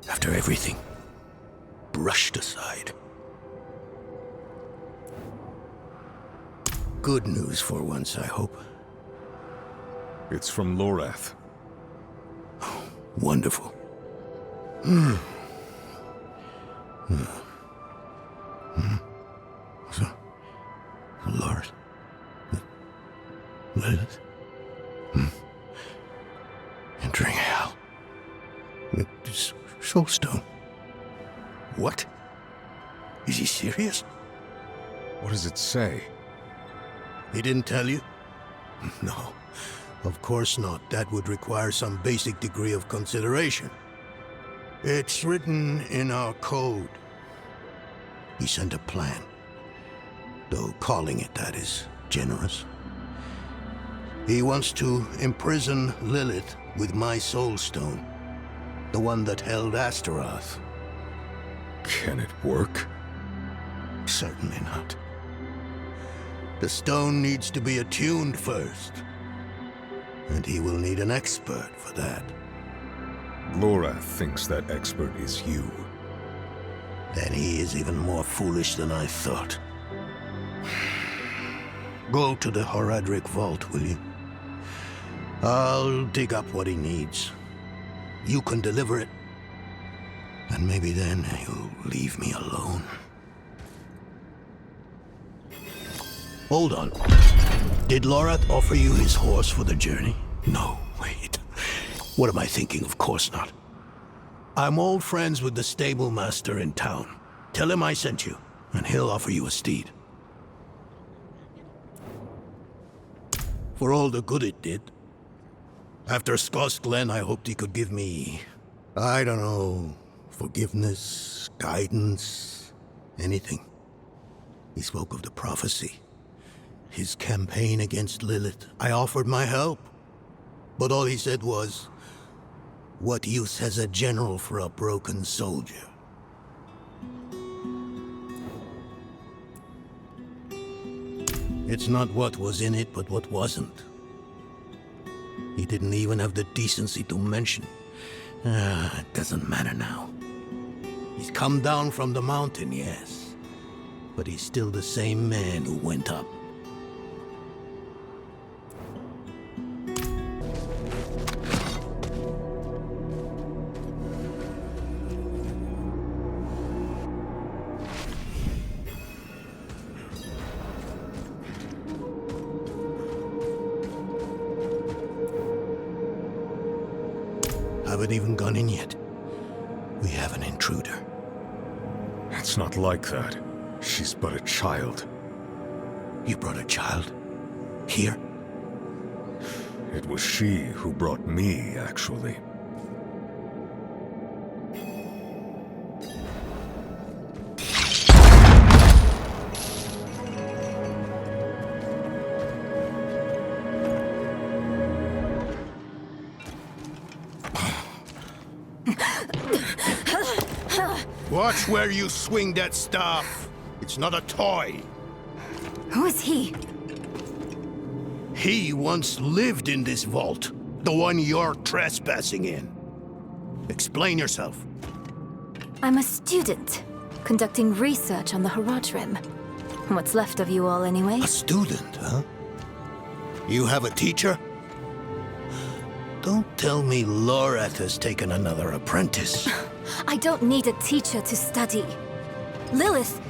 after everything brushed aside. Good news for once, I hope. It's from Lorath. Wonderful. So, Lord, Lilith, entering hell. Soulstone. What? Is he serious? What does it say? He didn't tell you? No, of course not. That would require some basic degree of consideration. It's written in our code. He sent a plan. Though calling it that is generous. He wants to imprison Lilith with my soulstone. The one that held Astaroth. Can it work? Certainly not. The stone needs to be attuned first. And he will need an expert for that. Lorath thinks that expert is you. Then he is even more foolish than I thought. Go to the Horadric vault, will you? I'll dig up what he needs. You can deliver it. And maybe then he'll leave me alone. Hold on. Did Lorath offer you his horse for the journey? No, wait. What am I thinking? Of course not. I'm old friends with the stable master in town. Tell him I sent you, and he'll offer you a steed. For all the good it did. After Scots Glen, I hoped he could give me, I don't know, forgiveness, guidance, anything. He spoke of the prophecy. His campaign against Lilith. I offered my help. But all he said was, "What use has a general for a broken soldier?" It's not what was in it, but what wasn't. He didn't even have the decency to mention. It doesn't matter now. He's come down from the mountain, yes. But he's still the same man who went up. Haven't even gone in yet. We have an intruder. It's not like that. She's but a child. You brought a child? Here? It was she who brought me, actually. Watch where you swing that staff. It's not a toy. Who is he? He once lived in this vault. The one you're trespassing in. Explain yourself. I'm a student, conducting research on the Horadrim. What's left of you all, anyway? A student, huh? You have a teacher? Don't tell me Lorath has taken another apprentice. I don't need a teacher to study. Lilith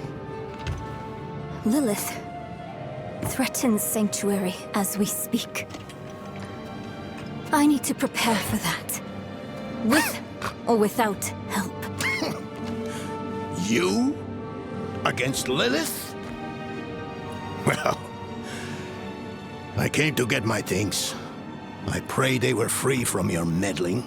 threatens Sanctuary as we speak. I need to prepare for that. With or without help. You? Against Lilith? Well, I came to get my things. I pray they were free from your meddling.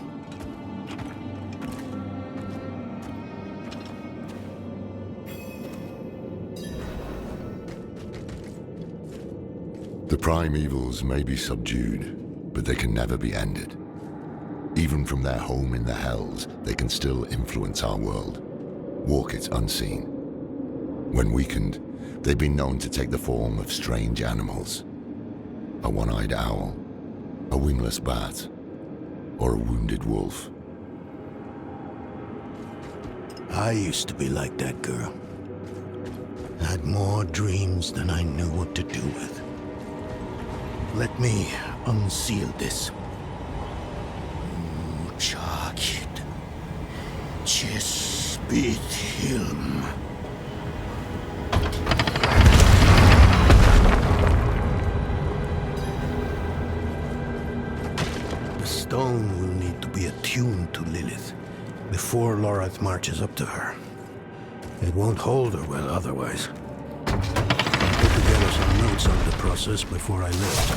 The primevals may be subdued, but they can never be ended. Even from their home in the Hells, they can still influence our world, walk it unseen. When weakened, they've been known to take the form of strange animals. A one-eyed owl, a wingless bat, or a wounded wolf. I used to be like that girl. Had more dreams than I knew what to do with. Let me unseal this. Chakit. Chespit Hilm. The stone will need to be attuned to Lilith before Lorath marches up to her. It won't hold her well otherwise. I'll put together some notes on the process before I lift.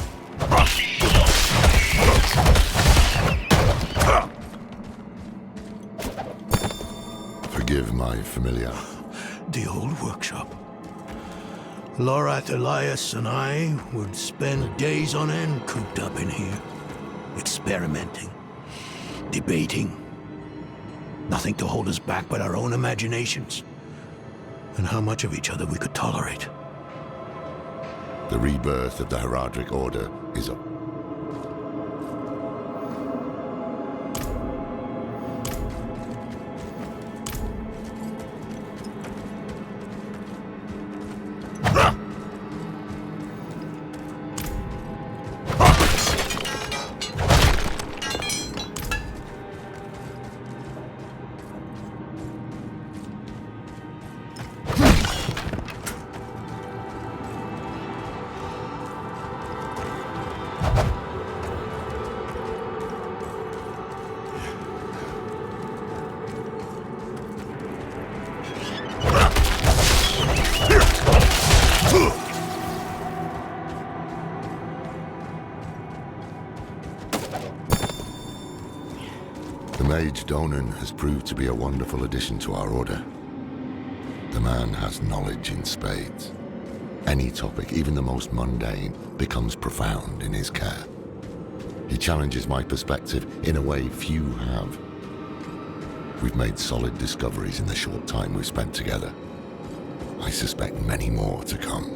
Forgive my familiar. The old workshop. Lorath, Elias, and I would spend days on end cooped up in here. Experimenting. Debating. Nothing to hold us back but our own imaginations. And how much of each other we could tolerate. The rebirth of the Heraldric Order is up. Mage Donan has proved to be a wonderful addition to our order. The man has knowledge in spades. Any topic, even the most mundane, becomes profound in his care. He challenges my perspective in a way few have. We've made solid discoveries in the short time we've spent together. I suspect many more to come.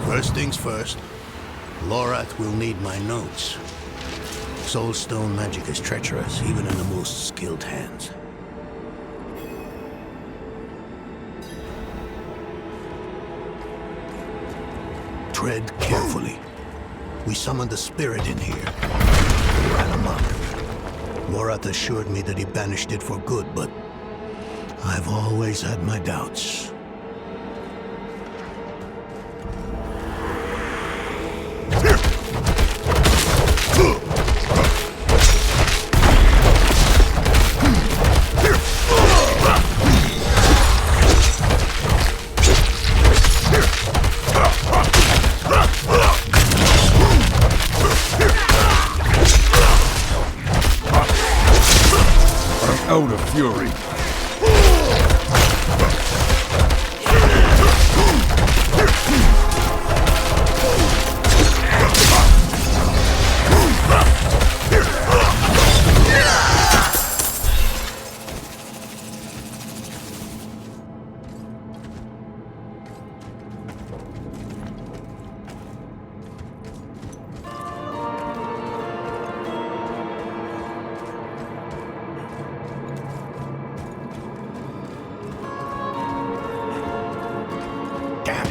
First things first, Lorath will need my notes. Soulstone magic is treacherous, even in the most skilled hands. Tread carefully. We summoned the spirit in here. It ran amok. Lorath assured me that he banished it for good, but I've always had my doubts. Out of fury.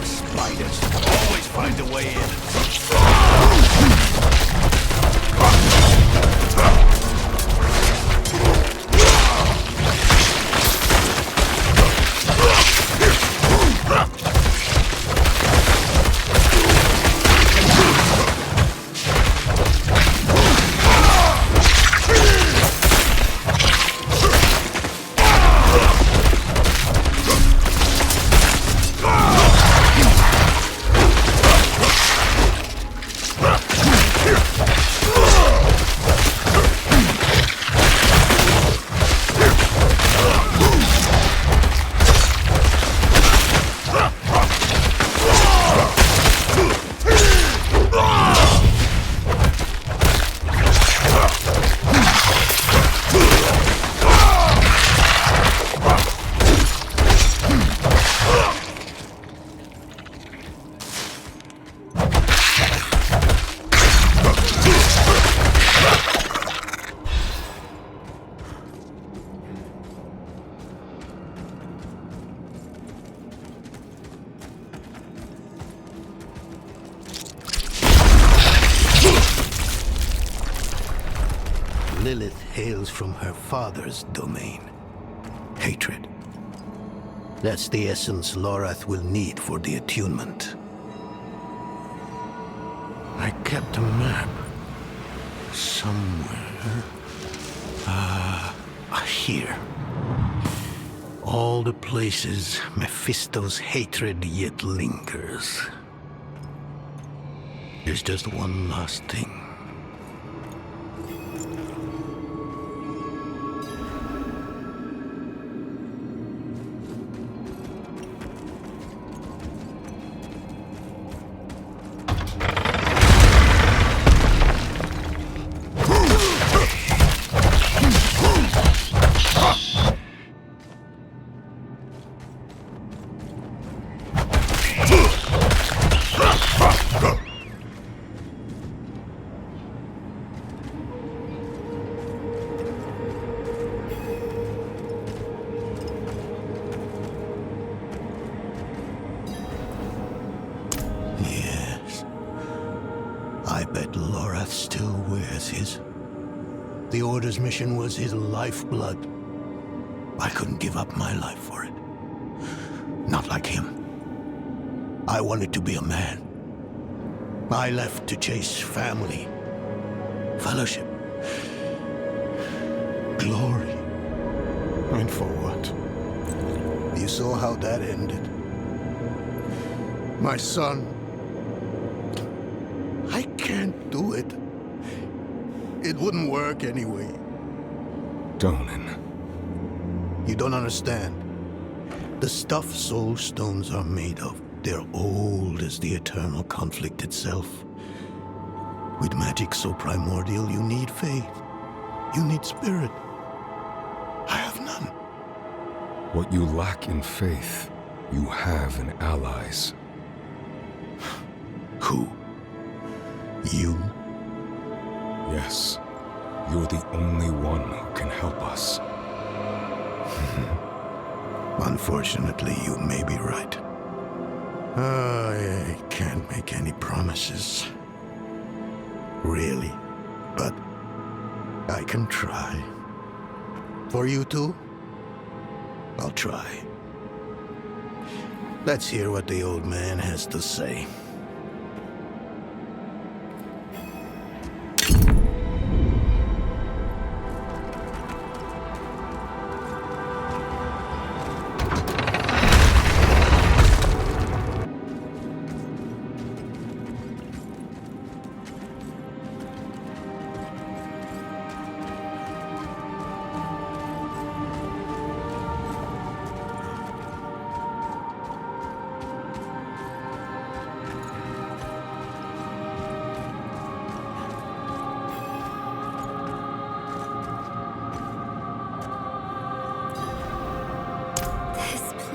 Spiders always find a way in. Lilith hails from her father's domain. Hatred. That's the essence Lorath will need for the attunement. I kept a map. Somewhere. Here. All the places Mephisto's hatred yet lingers. There's just one last thing. I bet Lorath still wears his. The Order's mission was his lifeblood. I couldn't give up my life for it. Not like him. I wanted to be a man. I left to chase family, fellowship, glory. And for what? You saw how that ended. My son. I can't do it. It wouldn't work anyway. Donan. You don't understand. The stuff soul stones are made of, they're old as the eternal conflict itself. With magic so primordial, you need faith. You need spirit. I have none. What you lack in faith, you have in allies. Who? You? Yes. You're the only one who can help us. Unfortunately, you may be right. I can't make any promises. Really. But I can try. For you two, I'll try. Let's hear what the old man has to say.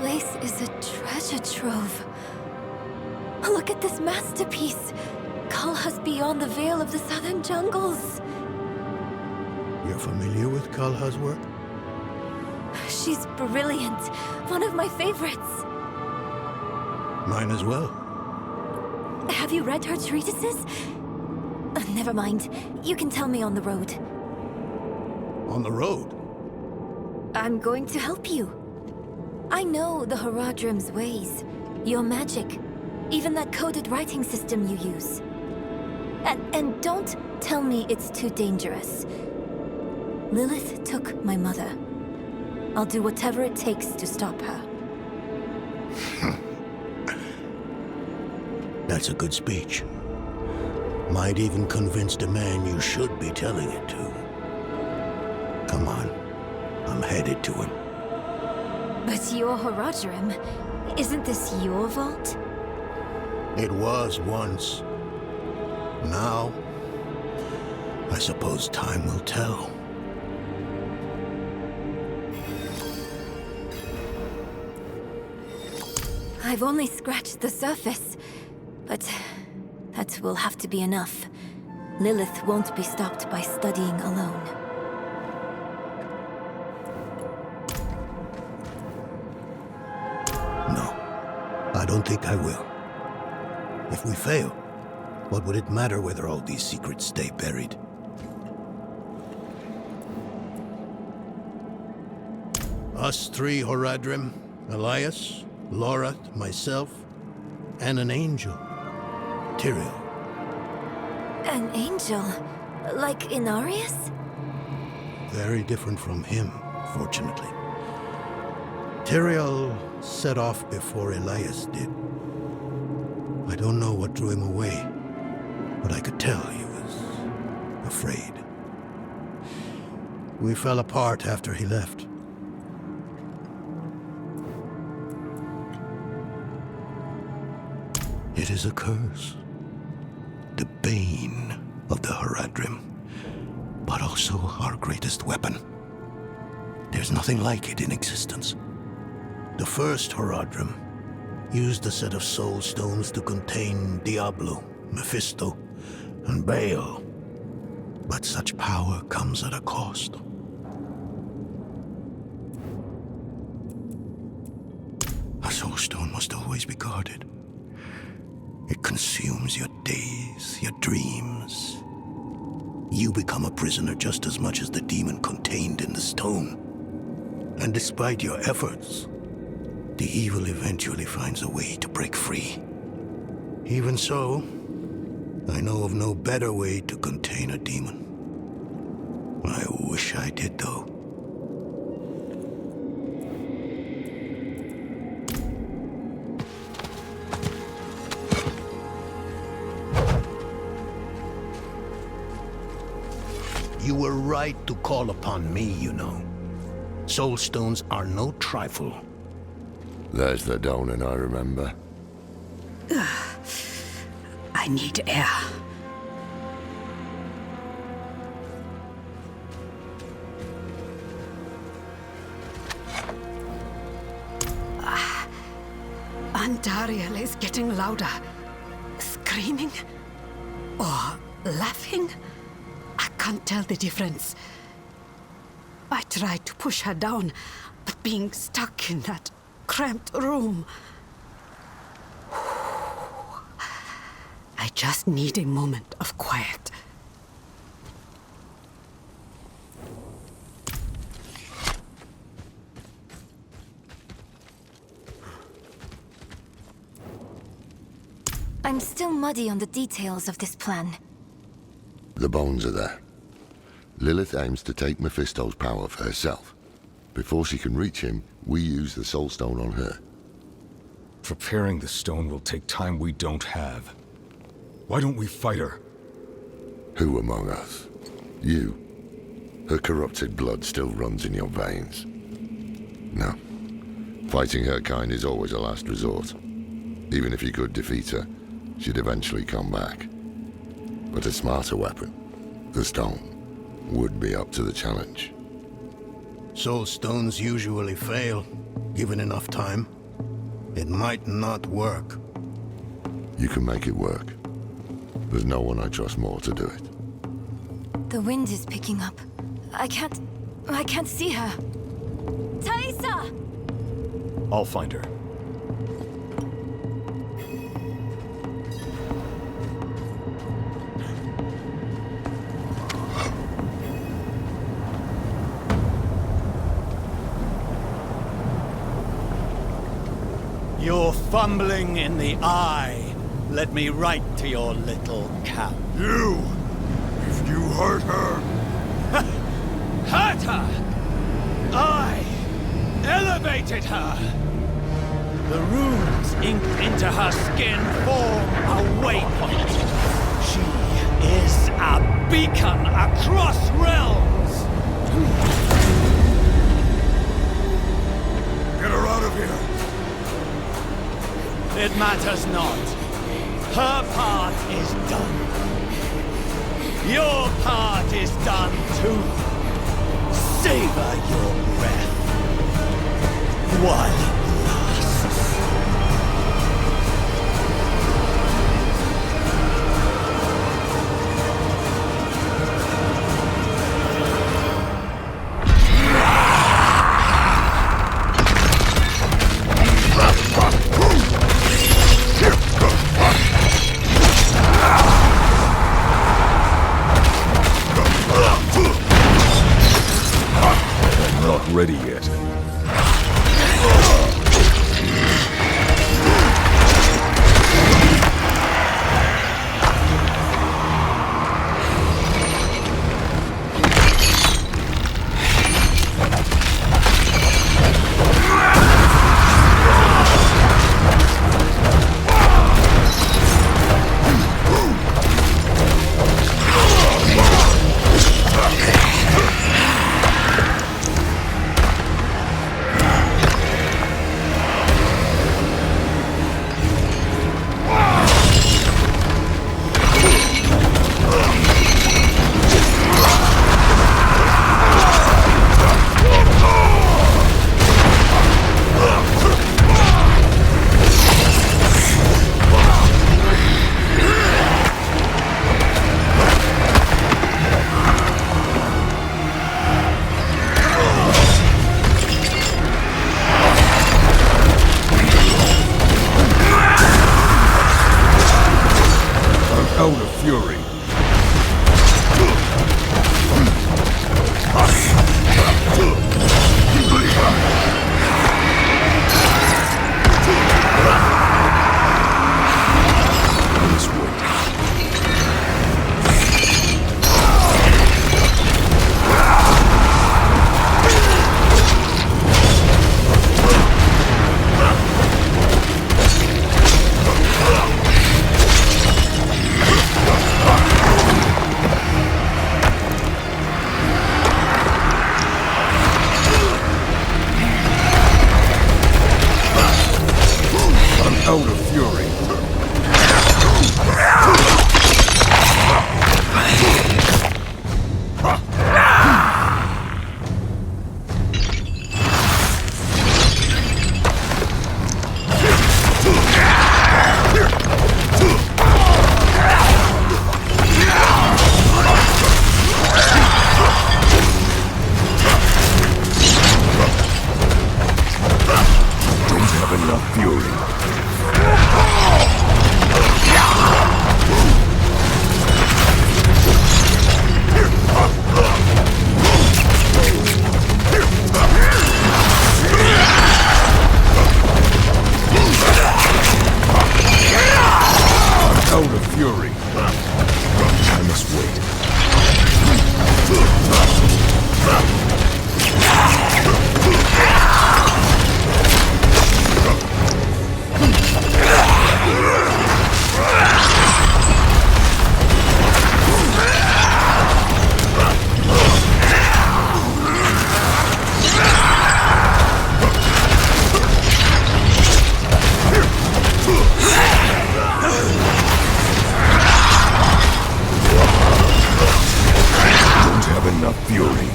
This is a treasure trove. Look at this masterpiece. Kalha's beyond the veil of the southern jungles. You're familiar with Kalha's work? She's brilliant. One of my favorites. Mine as well. Have you read her treatises? Never mind. You can tell me on the road. On the road? I'm going to help you. I know the Haradrim's ways, your magic, even that coded writing system you use. And don't tell me it's too dangerous. Lilith took my mother. I'll do whatever it takes to stop her. That's a good speech. Might even convince the man you should be telling it to. Come on, I'm headed to him. But your Haradrim, isn't this your vault? It was once. Now, I suppose time will tell. I've only scratched the surface, but that will have to be enough. Lilith won't be stopped by studying alone. No, I don't think I will. If we fail, what would it matter whether all these secrets stay buried? Us three Horadrim, Elias, Lorath, myself, and an angel, Tyrael. An angel? Like Inarius? Very different from him, fortunately. Tyrael set off before Elias did. I don't know what drew him away, but I could tell he was afraid. We fell apart after he left. It is a curse. The bane of the Horadrim, but also our greatest weapon. There's nothing like it in existence. The first Horadrim used a set of soul stones to contain Diablo, Mephisto, and Baal. But such power comes at a cost. A soul stone must always be guarded. It consumes your days, your dreams. You become a prisoner just as much as the demon contained in the stone. And despite your efforts, the evil eventually finds a way to break free. Even so, I know of no better way to contain a demon. I wish I did, though. You were right to call upon me, you know. Soul stones are no trifle. There's the Donan I remember. I need air. Andariel is getting louder. Screaming? Or laughing? I can't tell the difference. I tried to push her down, but being stuck in that cramped room... I just need a moment of quiet. I'm still muddy on the details of this plan. The bones are there. Lilith aims to take Mephisto's power for herself. Before she can reach him, we use the Soul Stone on her. Preparing the stone will take time we don't have. Why don't we fight her? Who among us? You. Her corrupted blood still runs in your veins. No. Fighting her kind is always a last resort. Even if you could defeat her, she'd eventually come back. But a smarter weapon, the stone, would be up to the challenge. Soul stones usually fail, given enough time. It might not work. You can make it work. There's no one I trust more to do it. The wind is picking up. I can't see her. Thaisa! I'll find her. You're fumbling in the eye. Let me write to your little cap. You! If you hurt her... Hurt her! I elevated her! The runes inked into her skin form a waypoint. She is a beacon across realms! Get her out of here! It matters not. Her part is done. Your part is done too. Savor your breath while it lasts. Not ready yet. out of fury. This way. Out of fury. Don't have enough fury. Out of fury. I must wait. Don't have enough fury.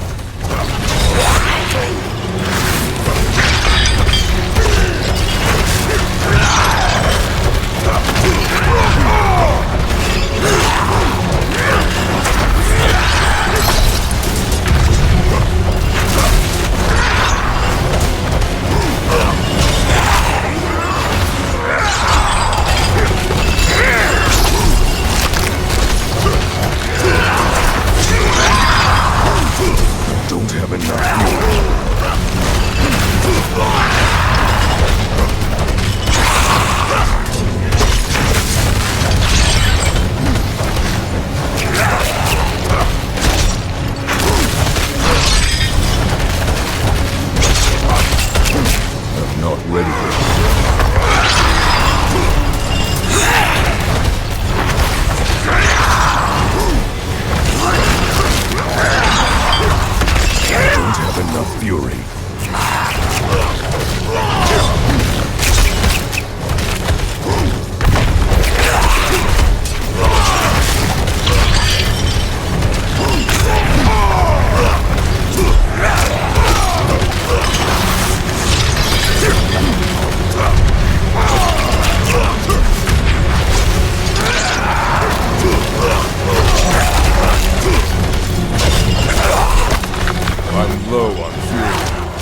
Don't have enough fury. I'm not ready. Don't have enough fury. I'm low on fury.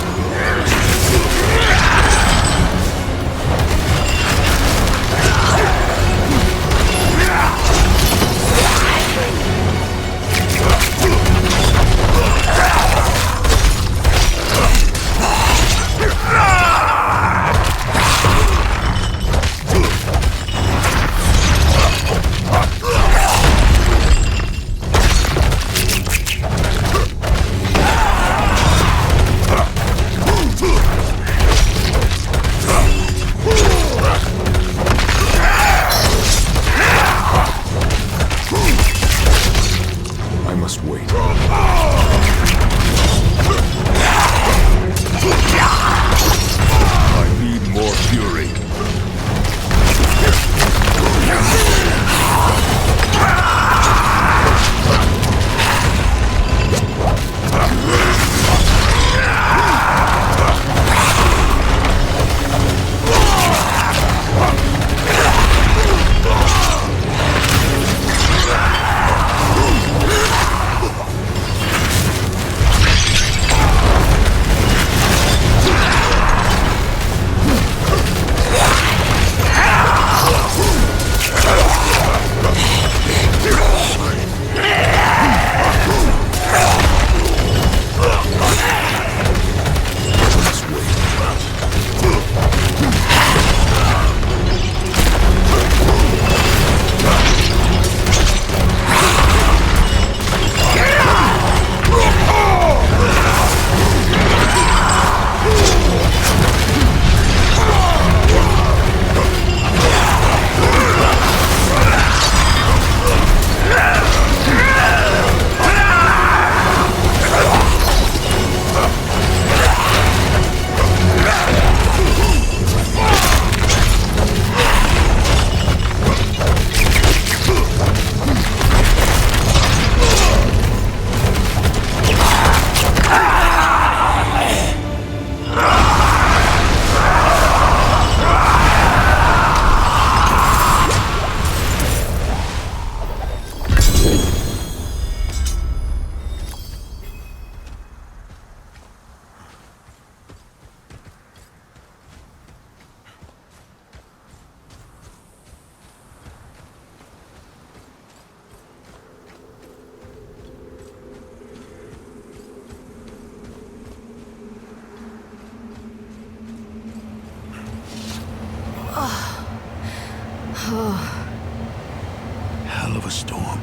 hell of a storm.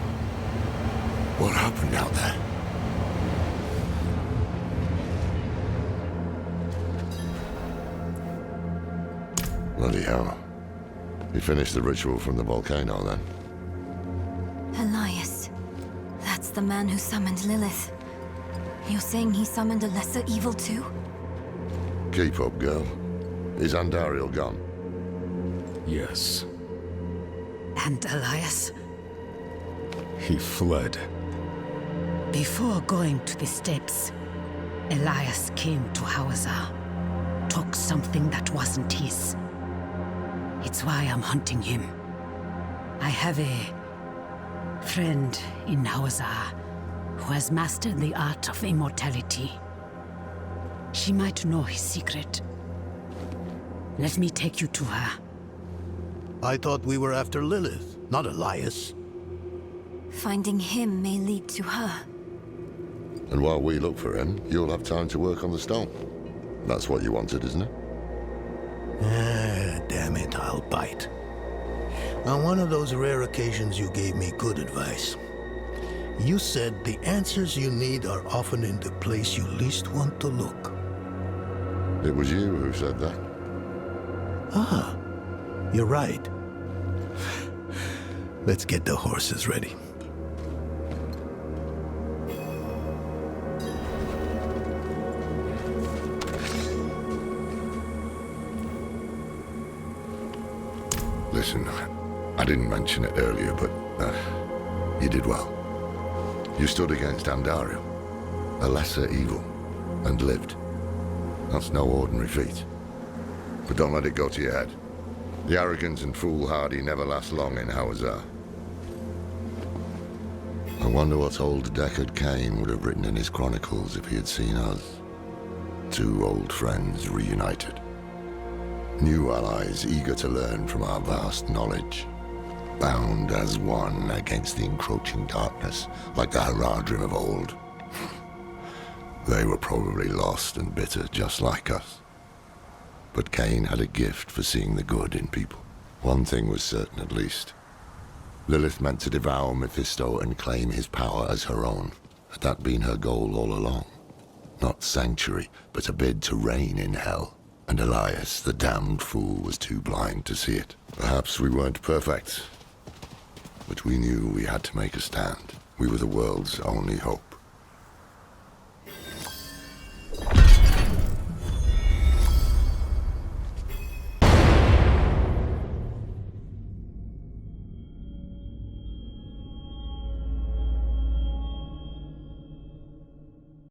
What happened out there? Bloody hell. You finished the ritual from the volcano, then? Elias. That's the man who summoned Lilith. You're saying he summoned a lesser evil too? Keep up, girl. Is Andariel gone? Yes. And Elias? He fled. Before going to the steps, Elias came to Hawazar, took something that wasn't his. It's why I'm hunting him. I have a friend in Hawazar who has mastered the art of immortality. She might know his secret. Let me take you to her. I thought we were after Lilith, not Elias. Finding him may lead to her. And while we look for him, you'll have time to work on the stone. That's what you wanted, isn't it? Ah, damn it, I'll bite. On one of those rare occasions you gave me good advice. You said the answers you need are often in the place you least want to look. It was you who said that. Ah, you're right. Let's get the horses ready. Listen, I didn't mention it earlier, but you did well. You stood against Andariel, a lesser evil, and lived. That's no ordinary feat. But don't let it go to your head. The arrogance and foolhardy never last long in Hawazar. I wonder what old Deckard Cain would have written in his chronicles if he had seen us. Two old friends reunited. New allies eager to learn from our vast knowledge. Bound as one against the encroaching darkness, like the Haradrim of old. They were probably lost and bitter, just like us. But Cain had a gift for seeing the good in people. One thing was certain, at least. Lilith meant to devour Mephisto and claim his power as her own. Had that been her goal all along? Not sanctuary, but a bid to reign in hell. And Elias, the damned fool, was too blind to see it. Perhaps we weren't perfect, but we knew we had to make a stand. We were the world's only hope.